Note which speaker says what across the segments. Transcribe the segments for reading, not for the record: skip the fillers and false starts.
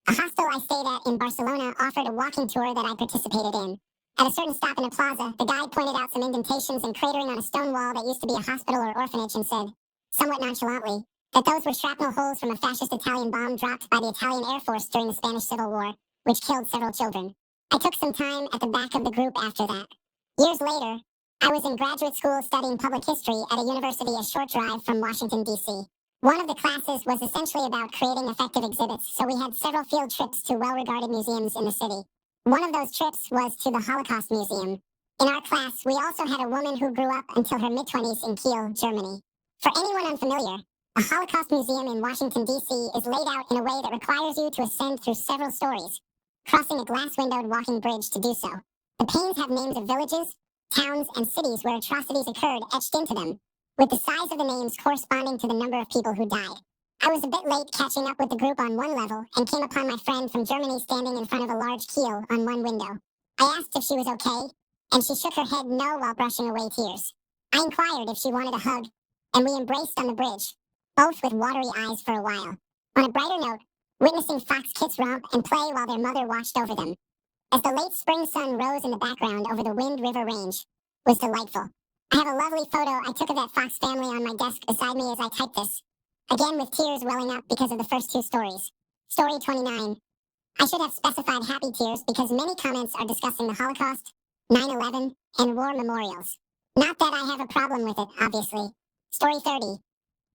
Speaker 1: A hostel I stayed at in Barcelona offered a walking tour that I participated in. At a certain stop in a plaza, the guide pointed out some indentations and cratering on a stone wall that used to be a hospital or orphanage and said, somewhat nonchalantly, that those were shrapnel holes from a fascist Italian bomb dropped by the Italian Air Force during the Spanish Civil War, which killed several children. I took some time at the back of the group after that. Years later, I was in graduate school studying public history at a university a short drive from Washington, D.C. One of the classes was essentially about creating effective exhibits, so we had several field trips to well-regarded museums in the city. One of those trips was to the Holocaust Museum. In our class, we also had a woman who grew up until her mid-20s in Kiel, Germany. For anyone unfamiliar, a Holocaust Museum in Washington, D.C. is laid out in a way that requires you to ascend through several stories, crossing a glass-windowed walking bridge to do so. The panes have names of villages, towns, and cities where atrocities occurred etched into them, with the size of the names corresponding to the number of people who died. I was a bit late catching up with the group on one level and came upon my friend from Germany standing in front of a large keel on one window. I asked if she was okay, and she shook her head no while brushing away tears. I inquired if she wanted a hug, and we embraced on the bridge, both with watery eyes for a while. On a brighter note, witnessing fox kits romp and play while their mother watched over them, as the late spring sun rose in the background over the Wind River Range, was delightful. I have a lovely photo I took of that fox family on my desk beside me as I typed this, again with tears welling up because of the first two stories. Story 29. I should have specified happy tears because many comments are discussing the Holocaust, 9/11, and war memorials. Not that I have a problem with it, obviously. Story 30.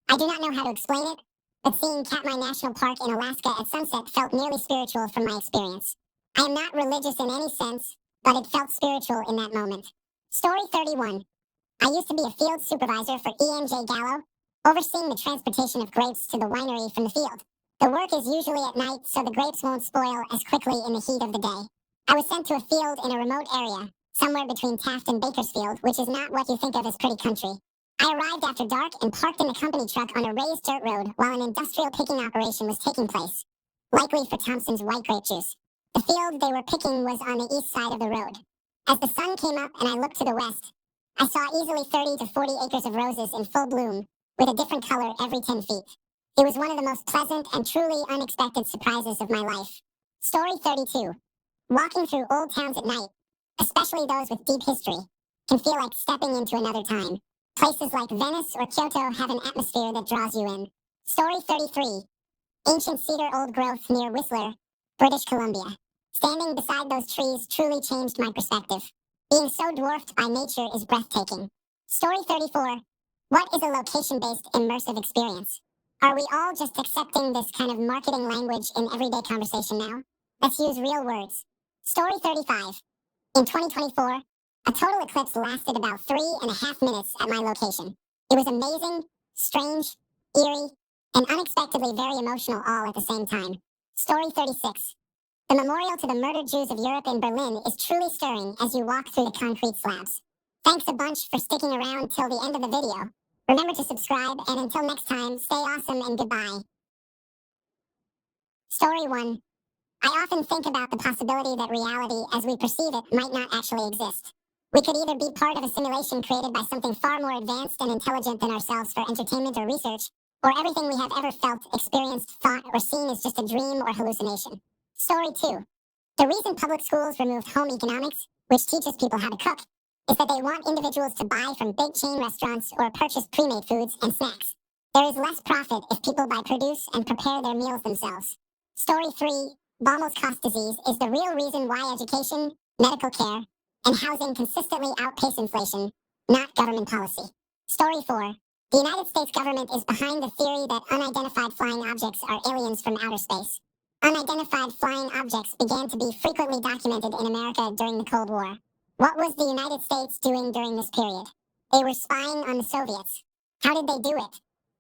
Speaker 1: I do not know how to explain it, but seeing Katmai National Park in Alaska at sunset felt nearly spiritual from my experience. I am not religious in any sense, but it felt spiritual in that moment. Story 31. I used to be a field supervisor for E.M.J. Gallo, overseeing the transportation of grapes to the winery from the field. The work is usually at night, so the grapes won't spoil as quickly in the heat of the day. I was sent to a field in a remote area, somewhere between Taft and Bakersfield, which is not what you think of as pretty country. I arrived after dark and parked in the company truck on a raised dirt road while an industrial picking operation was taking place, likely for Thompson's white grape juice. The field they were picking was on the east side of the road. As the sun came up and I looked to the west, I saw easily 30 to 40 acres of roses in full bloom, with a different color every 10 feet. It was one of the most pleasant and truly unexpected surprises of my life. Story 32. Walking through old towns at night, especially those with deep history, can feel like stepping into another time. Places like Venice or Kyoto have an atmosphere that draws you in. Story 33. Ancient cedar old growth near Whistler, British Columbia. Standing beside those trees truly changed my perspective. Being so dwarfed by nature is breathtaking. Story 34. What is a location-based immersive experience? Are we all just accepting this kind of marketing language in everyday conversation now? Let's use real words. Story 35. In 2024, a total eclipse lasted about 3.5 minutes at my location. It was amazing, strange, eerie, and unexpectedly very emotional all at the same time. Story 36. The memorial to the murdered Jews of Europe in Berlin is truly stirring as you walk through the concrete slabs. Thanks a bunch for sticking around till the end of the video. Remember to subscribe, and until next time, stay awesome and goodbye. Story 1. I often think about the possibility that reality as we perceive it might not actually exist. We could either be part of a simulation created by something far more advanced and intelligent than ourselves for entertainment or research, or everything we have ever felt, experienced, thought, or seen is just a dream or hallucination. Story 2. The reason public schools removed home economics, which teaches people how to cook, is that they want individuals to buy from big chain restaurants or purchase pre-made foods and snacks. There is less profit if people buy produce and prepare their meals themselves. Story 3. Baumol's cost disease is the real reason why education, medical care, and housing consistently outpace inflation, not government policy. Story 4. The United States government is behind the theory that unidentified flying objects are aliens from outer space. Unidentified flying objects began to be frequently documented in America during the Cold War. What was the United States doing during this period? They were spying on the Soviets. How did they do it?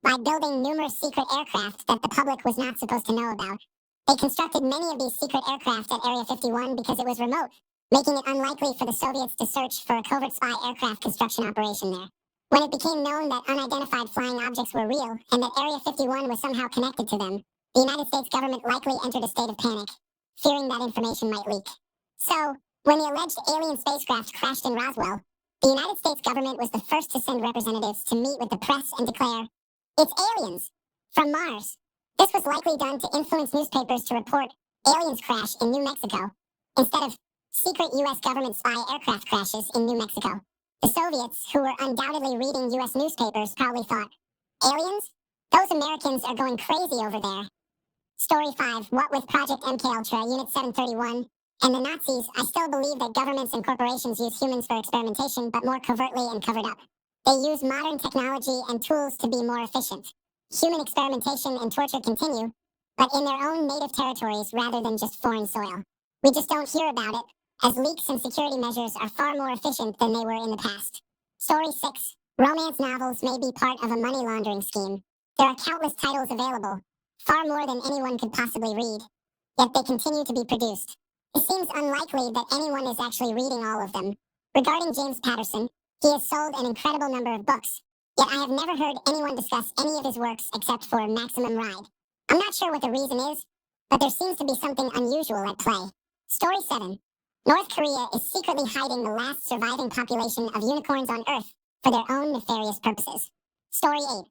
Speaker 1: By building numerous secret aircraft that the public was not supposed to know about. They constructed many of these secret aircraft at Area 51 because it was remote, making it unlikely for the Soviets to search for a covert spy aircraft construction operation there. When it became known that unidentified flying objects were real and that Area 51 was somehow connected to them, the United States government likely entered a state of panic, fearing that information might leak. So, when the alleged alien spacecraft crashed in Roswell, the United States government was the first to send representatives to meet with the press and declare, "It's aliens! From Mars!" This was likely done to influence newspapers to report Aliens crash in New Mexico instead of secret U.S. government spy aircraft crashes in New Mexico. The Soviets, who were undoubtedly reading U.S. newspapers, probably thought, aliens? Those Americans are going crazy over there. Story 5, what with Project MKUltra, Unit 731, and the Nazis, I still believe that governments and corporations use humans for experimentation, but more covertly and covered up. They use modern technology and tools to be more efficient. Human experimentation and torture continue, but in their own native territories rather than just foreign soil. We just don't hear about it, as leaks and security measures are far more efficient than they were in the past. Story 6. Romance novels may be part of a money laundering scheme. There are countless titles available, far more than anyone could possibly read, yet they continue to be produced. It seems unlikely that anyone is actually reading all of them. Regarding James Patterson, he has sold an incredible number of books, yet I have never heard anyone discuss any of his works except for Maximum Ride. I'm not sure what the reason is, but there seems to be something unusual at play. Story 7. North Korea is secretly hiding the last surviving population of unicorns on Earth for their own nefarious purposes. Story 8.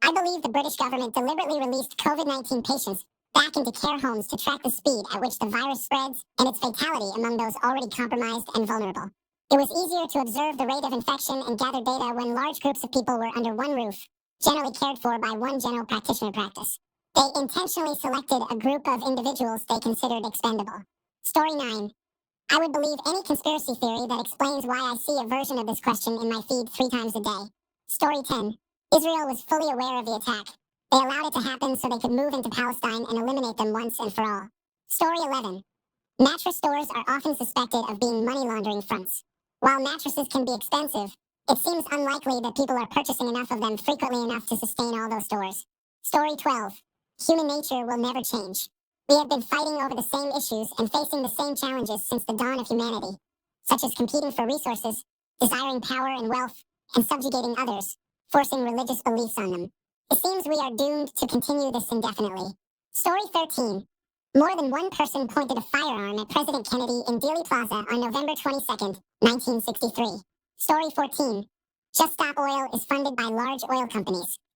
Speaker 1: I believe the British government deliberately released COVID-19 patients back into care homes to track the speed at which the virus spreads and its fatality among those already compromised and vulnerable. It was easier to observe the rate of infection and gather data when large groups of people were under one roof, generally cared for by one general practitioner practice. They intentionally selected a group of individuals they considered expendable. Story 9. I would believe any conspiracy theory that explains why I see a version of this question in my feed 3 times a day. Story 10. Israel was fully aware of the attack. They allowed it to happen so they could move into Palestine and eliminate them once and for all. Story 11. Mattress stores are often suspected of being money laundering fronts. While mattresses can be expensive, it seems unlikely that people are purchasing enough of them frequently enough to sustain all those stores. Story 12. Human nature will never change. We have been fighting over the same issues and facing the same challenges since the dawn of humanity, such as competing for resources, desiring power and wealth, and subjugating others, forcing religious beliefs on them. It seems we are doomed to continue this indefinitely. Story 13. More than one person pointed a firearm at President Kennedy in Dealey Plaza on November 22, 1963. Story 14. Just Stop Oil is funded by large oil companies.